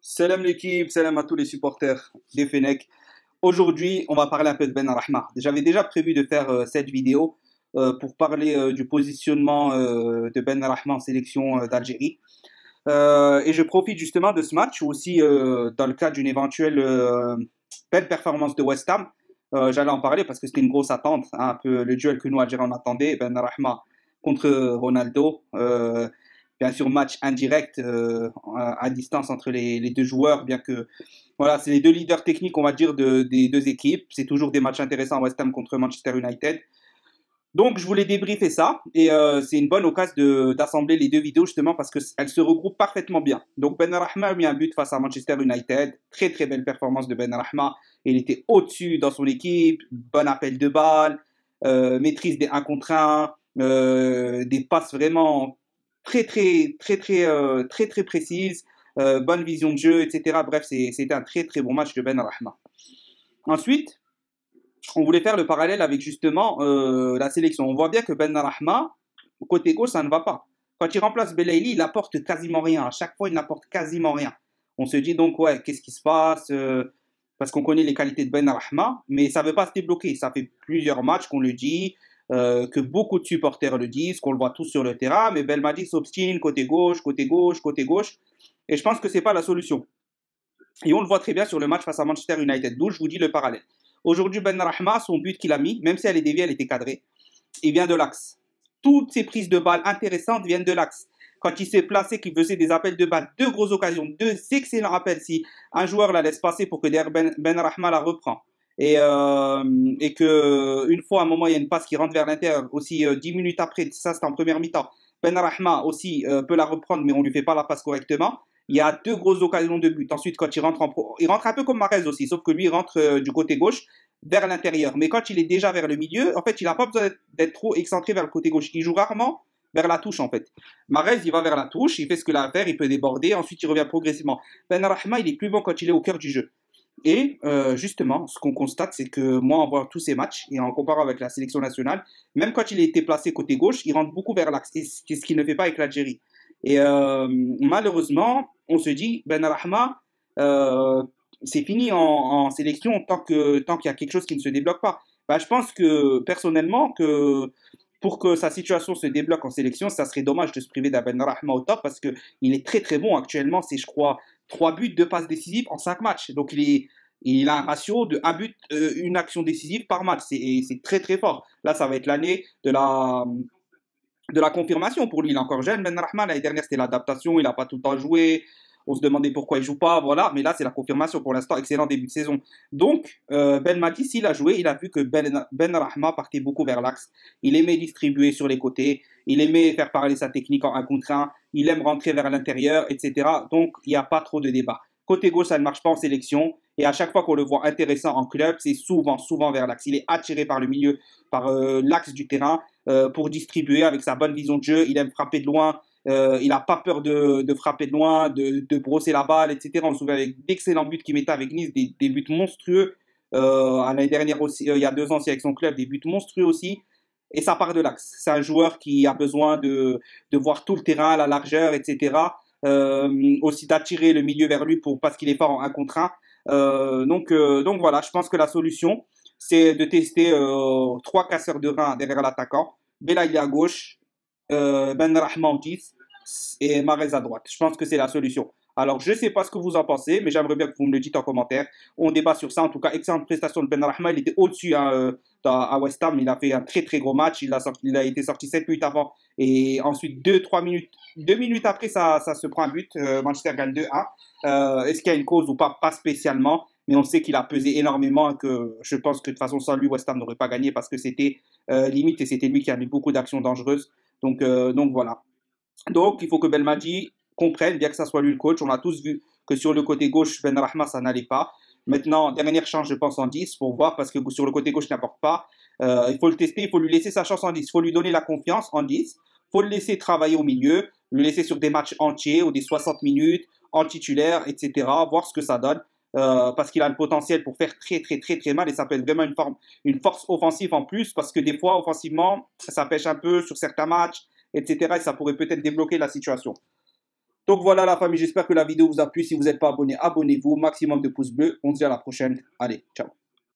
Salam l'équipe, salam à tous les supporters des Fenech. Aujourd'hui, on va parler un peu de Ben Arahma. J'avais déjà prévu de faire cette vidéo pour parler du positionnement de Ben Arahma en sélection d'Algérie. Et je profite justement de ce match aussi dans le cadre d'une éventuelle belle performance de West Ham. J'allais en parler parce que c'était une grosse attente, hein, un peu le duel que nous Algériens on attendait. Ben Arahma contre Ronaldo. Bien sûr, match indirect à distance entre les deux joueurs, bien que voilà, c'est les deux leaders techniques, on va dire, des deux équipes. C'est toujours des matchs intéressants, West Ham contre Manchester United. Donc, je voulais débriefer ça et c'est une bonne occasion d'assembler les deux vidéos justement parce qu'elles se regroupent parfaitement bien. Donc, Ben Arahma a mis un but face à Manchester United. Très, très belle performance de Ben Arahma. Il était au-dessus dans son équipe, bon appel de balle, maîtrise des 1 contre 1, des passes vraiment très précises, bonne vision de jeu, etc. Bref, c'était un très, très bon match de Ben Arahma. Ensuite, on voulait faire le parallèle avec justement la sélection. On voit bien que Ben Arahma, côté gauche, ça ne va pas. Quand il remplace Belaïli, il apporte quasiment rien. À chaque fois, il n'apporte quasiment rien. On se dit donc, ouais, qu'est-ce qui se passe parce qu'on connaît les qualités de Ben Arahma, mais ça ne veut pas se débloquer. Ça fait plusieurs matchs qu'on le dit, que beaucoup de supporters le disent, qu'on le voit tous sur le terrain, mais Belmadi s'obstine côté gauche, côté gauche, côté gauche. Et je pense que ce n'est pas la solution. Et on le voit très bien sur le match face à Manchester United, d'où je vous dis le parallèle. Aujourd'hui, Ben Arahma, son but qu'il a mis, même si elle est déviée, elle était cadrée, il vient de l'axe. Toutes ses prises de balles intéressantes viennent de l'axe. Quand il s'est placé, qu'il faisait des appels de balles, deux grosses occasions, deux excellents appels. Si un joueur la laisse passer pour que derrière Ben Arahma la reprend. Et que une fois, à un moment, il y a une passe qui rentre vers l'intérieur. Aussi, 10 minutes après, ça c'est en première mi-temps. Ben Arahma aussi peut la reprendre, mais on lui fait pas la passe correctement. Il y a deux grosses occasions de but. Ensuite, quand il rentre il rentre un peu comme Mahrez aussi, sauf que lui, il rentre du côté gauche vers l'intérieur. Mais quand il est déjà vers le milieu, en fait, il n'a pas besoin d'être trop excentré vers le côté gauche. Il joue rarement vers la touche, en fait. Mahrez, il va vers la touche, il fait ce qu'il a à faire, il peut déborder, ensuite il revient progressivement. Ben Arahma, il est plus bon quand il est au cœur du jeu. Et justement, ce qu'on constate, c'est que moi, en voyant tous ces matchs, et en comparant avec la sélection nationale, même quand il a été placé côté gauche, il rentre beaucoup vers l'axe, ce qu'il ne fait pas avec l'Algérie. Et malheureusement, on se dit, Ben Arahma, c'est fini en sélection tant qu'il y a quelque chose qui ne se débloque pas. Ben, je pense que personnellement, que pour que sa situation se débloque en sélection, ça serait dommage de se priver d'un Ben Arahma au top parce qu'il est très très bon actuellement. C'est, je crois, 3 buts, 2 passes décisives en 5 matchs. Donc il a un ratio de 1 but, une action décisive par match. C'est très très fort. Là, ça va être l'année de la confirmation pour lui. Il est encore jeune. Ben Rahman, l'année dernière, c'était l'adaptation. Il n'a pas tout le temps joué. On se demandait pourquoi il joue pas. Voilà. Mais là, c'est la confirmation pour l'instant. Excellent début de saison. Donc, Ben Madi, s'il a joué, il a vu que Ben Rahma partait beaucoup vers l'axe. Il aimait distribuer sur les côtés. Il aimait faire parler sa technique en 1 contre 1. Il aime rentrer vers l'intérieur, etc. Donc, il n'y a pas trop de débat. Côté gauche, ça ne marche pas en sélection. Et à chaque fois qu'on le voit intéressant en club, c'est souvent vers l'axe. Il est attiré par le milieu, par l'axe du terrain pour distribuer avec sa bonne vision de jeu. Il aime frapper de loin. Il n'a pas peur de frapper de loin, de brosser la balle, etc. On se souvient avec d'excellents buts qu'il mettait avec Nice, des buts monstrueux. L'année dernière aussi, il y a 2 ans aussi avec son club, des buts monstrueux aussi. Et ça part de l'axe. C'est un joueur qui a besoin de voir tout le terrain, la largeur, etc. Aussi d'attirer le milieu vers lui parce qu'il est fort en 1 contre 1. Donc voilà, je pense que la solution, c'est de tester 3 casseurs de rein derrière l'attaquant. Belaïli à gauche, Ben Rahma en 10 et Mahrez à droite. Je pense que c'est la solution. Alors, je ne sais pas ce que vous en pensez, mais j'aimerais bien que vous me le dites en commentaire. On débat sur ça. En tout cas, excellente prestation de Ben Rahma. Il était au-dessus hein, à West Ham. Il a fait un très très gros match. Il a été sorti 7 minutes avant. Et ensuite, 2-3 minutes, 2 minutes après, ça se prend un but. Manchester gagne 2-1. Est-ce qu'il y a une cause ou pas? Pas spécialement. Mais on sait qu'il a pesé énormément et que je pense que de toute façon, sans lui, West Ham n'aurait pas gagné parce que c'était limite et c'était lui qui a mis beaucoup d'actions dangereuses. Donc voilà. Donc il faut que Belmadi comprenne, bien que ça soit lui le coach. On a tous vu que sur le côté gauche, Ben Rahma, ça n'allait pas. Maintenant, dernière chance, je pense, en 10 pour voir, parce que sur le côté gauche, il n'apporte pas. Il faut le tester, il faut lui laisser sa chance en 10. Il faut lui donner la confiance en 10. Il faut le laisser travailler au milieu, le laisser sur des matchs entiers ou des 60 minutes, en titulaire, etc. Voir ce que ça donne. Parce qu'il a le potentiel pour faire très mal et ça peut être vraiment une force offensive en plus parce que des fois, offensivement, ça pêche un peu sur certains matchs, etc. Et ça pourrait peut-être débloquer la situation. Donc voilà la famille, j'espère que la vidéo vous a plu. Si vous n'êtes pas abonné, abonnez-vous. Maximum de pouces bleus. On se dit à la prochaine. Allez, ciao.